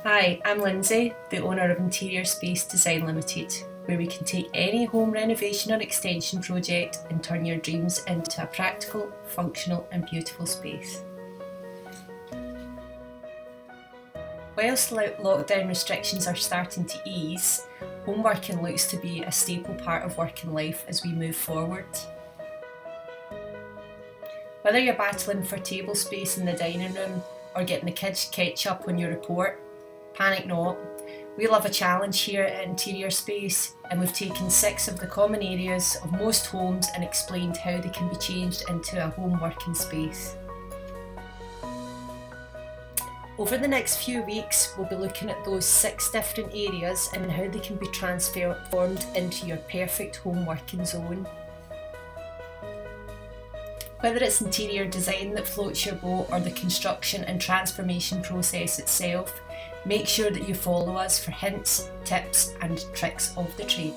Hi, I'm Lindsay, the owner of Interior Space Design Limited, where we can take any home renovation or extension project and turn your dreams into a practical, functional and beautiful space. Whilst lockdown restrictions are starting to ease, home working looks to be a staple part of working life as we move forward. Whether you're battling for table space in the dining room or getting the kids to catch up on your report, panic not. We love a challenge here at Interior Space, and we've taken 6 of the common areas of most homes and explained how they can be changed into a home working space. Over the next few weeks, we'll be looking at those 6 different areas and how they can be transformed into your perfect home working zone. Whether it's interior design that floats your boat or the construction and transformation process itself, make sure that you follow us for hints, tips and tricks of the trade.